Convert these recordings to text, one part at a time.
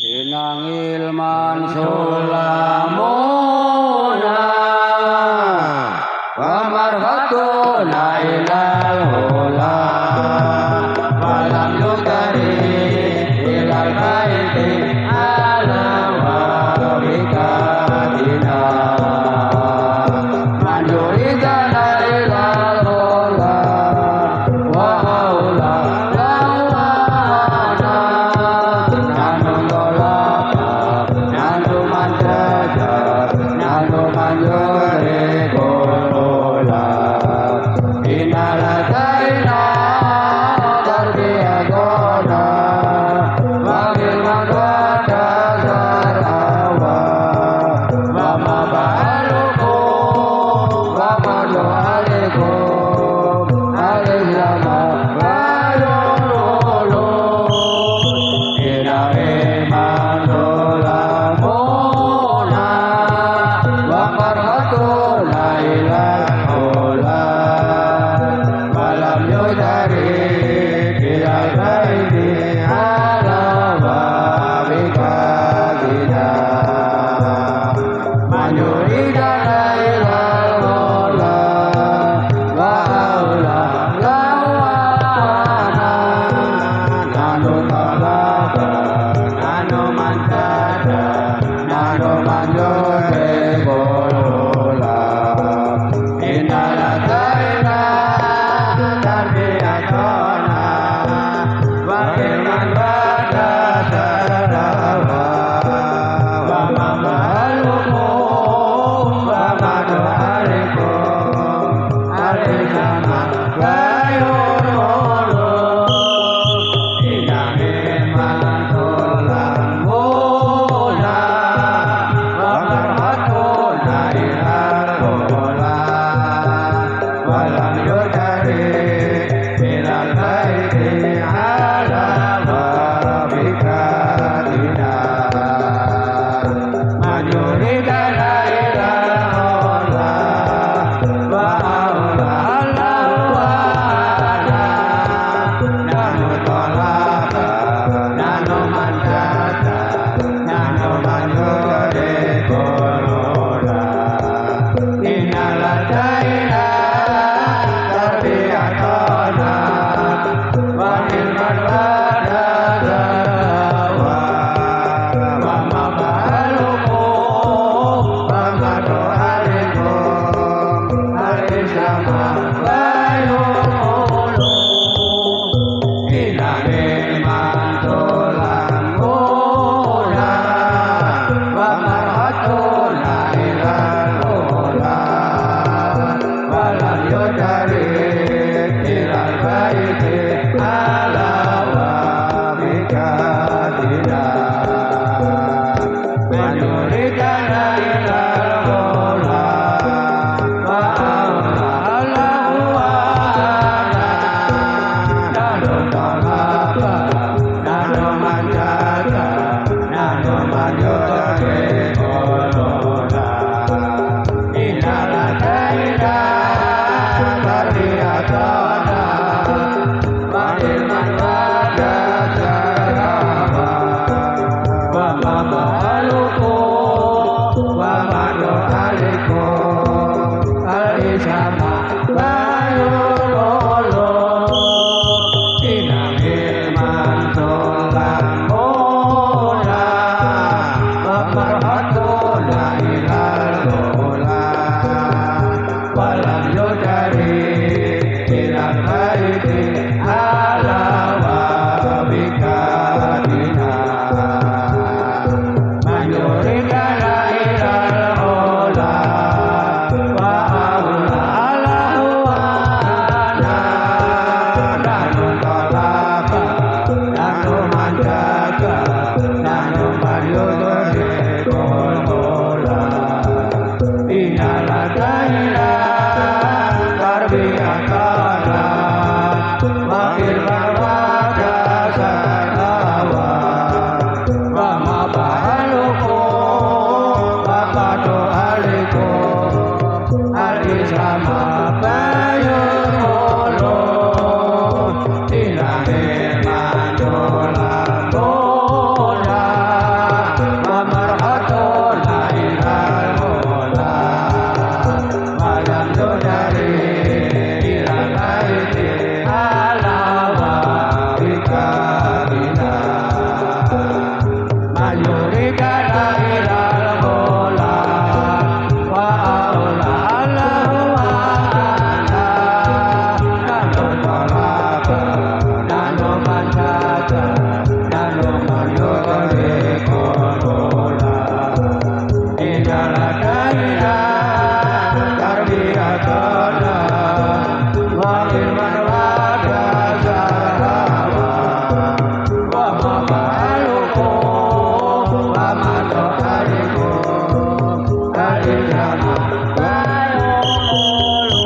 Inang ilman sulamuna wa marhatuna ilal hula walam yukari ilal baiti ala wa bikatina manjuridana ilal hula wa haula lawana nanu dolapa nanu manjaja nanu manjure kolola inalataina darbiagona wangil magwada zarawa wama balukum wama do'alikum alaihlama wayurulu ilahi mandolamuna wa marhatuna ilal hula walam yudari ilal baiti ala wabikadina manjuridana ilal hula wa haula lawana nanu talaba nanu mantada nanu manjure kolola inalataina darbiatona wa ilman bada sarawa wa mamalukum wa madu'alikum alaihama wa yurulu ilahi mandolamuna wa marhatuna ilal hula walam yudari ilal baiti ala wabikadina manjuridana ilal hula wa haula lawana nanu talaba nanu manjata nanu manjure kolola inalataina darbiatona wa ilman bada zarawa wa mabalukum wa madu'alikum alaihama wa yurulu ilahi mandolamuna wa marhatuna ilal hula walam yudari ilal baiti ala wabikadina manjuridana ilal hula wa haula lawana nanu talaba nanu manjata nanu manjure kolola inalataina darbiatona wa ilman bada zarawa wa mamalukum wa madu'alikum alaihama wa yurulu ilahi mandolamuna wa marhatuna ilal hula walam yudari ilal baiti ala wabikadina manjuridana ilal hula wa haula Daila Karbiatana Makin Manwada Sarawa Wamabaluko Wamato Aliko Alijama Bayomolu.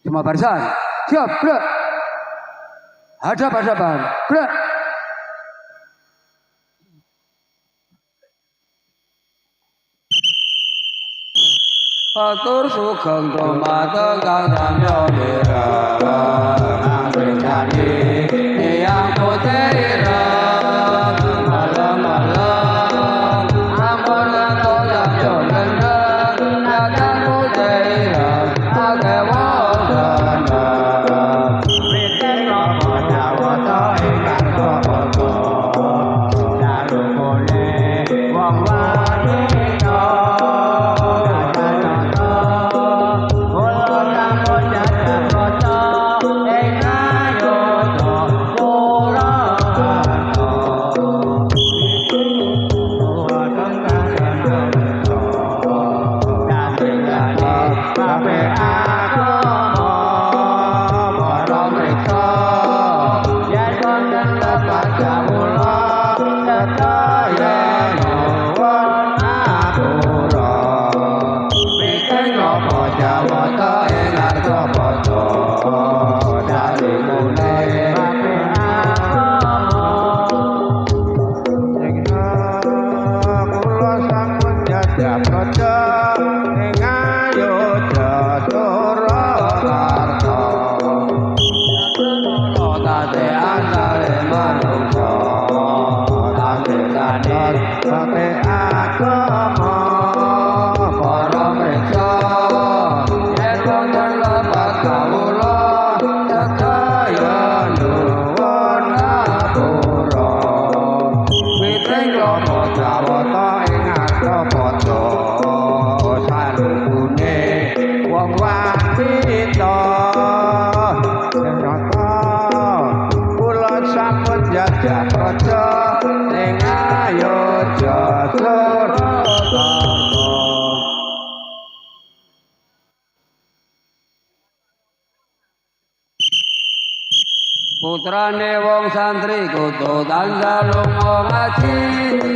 Semua barisan siap gerak. Hadap-hadapan gerak. Atur sugeng dumateng Kang Samya Mira Angling Sandi Eyang Putih Ireng Malam-malam Ampun Kang Samya Gendeng Eyang Putih Ireng Ake wong gendeng Witing Lomo Jawata ingkang Kokoto Dalu Kule Wong Wanita Putrane wong santri kudu tansah lunga ngaji,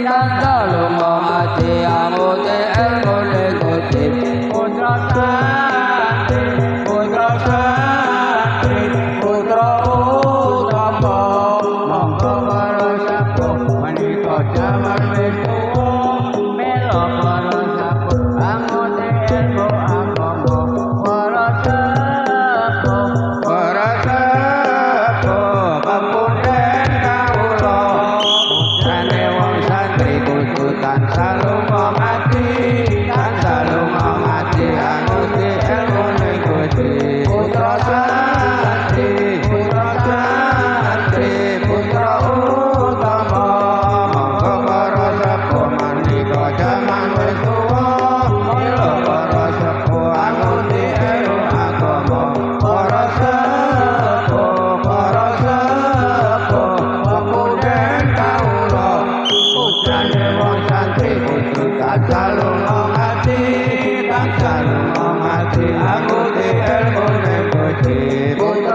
tansah lunga ngaji, amute ilmune Gusti. Putra santri, putra santri, putra utama, monggo para sepuh menika jaman wis tuwa, mila para sepuh amute ilmu agama, para sepuh, para jaman wis tuwa, mila para sepuh anguti ilmu agama, para sepuh pepunden kawula, putrane wong santri kudu tansah lunga ngaji, tansah lunga ngaji, anguti ilmu ning Gusti. Para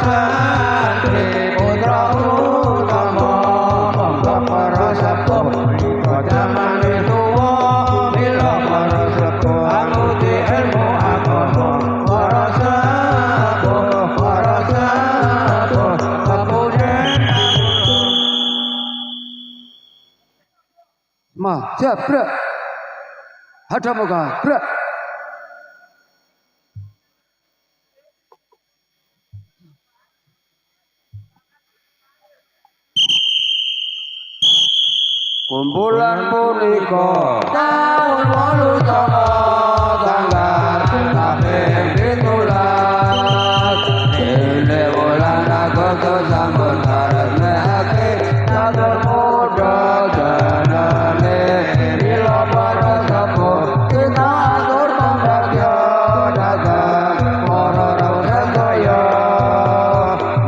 santri, putra utama, para sepuh jaman wis tuwa, mila para sepuh anguti ilmu agama, para sepuh pepunden ma siap gerak hadap muka gerak. kumpulan punika taun 89 tanggal kaping 17 dene wulan Agustus sampun karepake catur muda janane mila para sepuh kita atur pambagya dagang para rawuh sedaya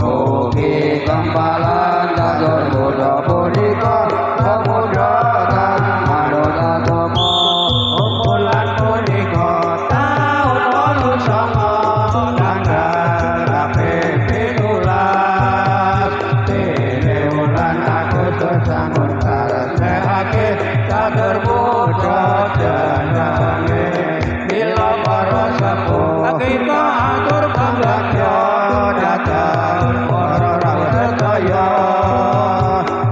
mugi kempalan catur muda punika pemuda kang manut agama kumpulan punika taun 89 tanggal kaping 17 dene wulan Agustus sampun karepake catur muda janane mila para sepuh kita atur pambagya datang para rawuh sedaya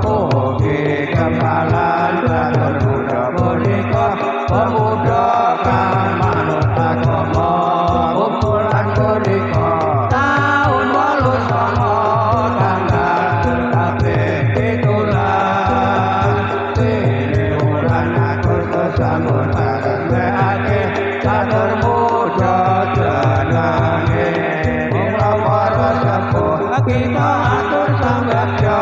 mugi kempalan catur muda punika pemuda kang manut agama kumpulan punika taun 89 tanggal kaping 17 dene wulan Agustus sampun karepake catur muda janane mila para sepuh kita atur pambagya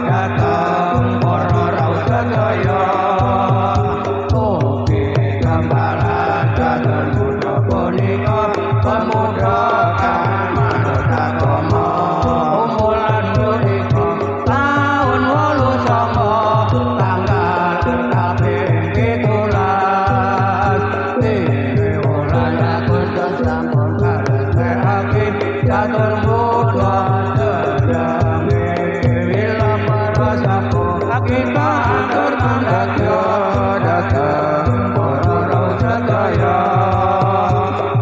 datang para rawuh sedaya mugi kempalan catur muda punika pemuda kang manut agama kumpulan punika taun 89 tanggal kaping 17 dene wulan Agustus sampun karepake catur muda janane mila para sepuh kita atur pambagya datang para rawuh sedaya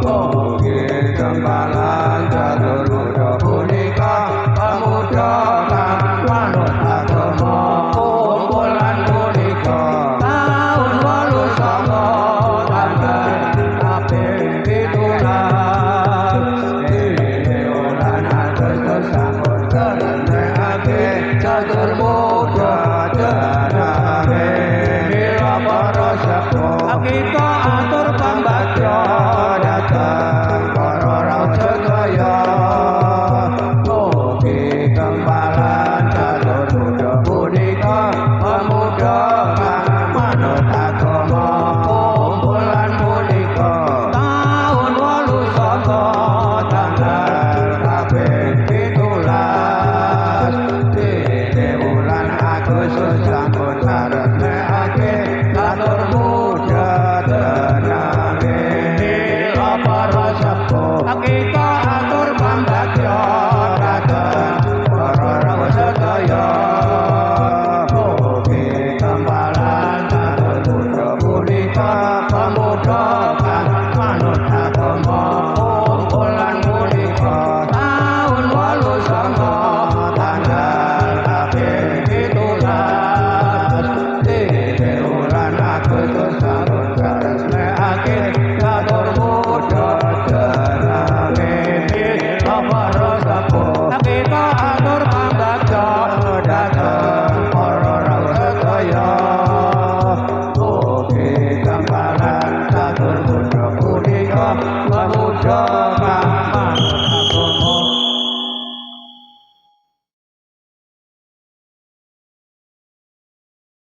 mugi kempalan catur muda punika pemuda kang manut agama kumpulan punika taun 89 tanggal kaping 17 dene wulan Agustus sampun karepake catur muda janane mila para sepuh kita atur pambagya datang para rawuh sedaya mugi kempalan catur muda punika pemuda kang manut agama kumpulan punika taun 89 tanggal kaping 17 dene wulan Agustus sampun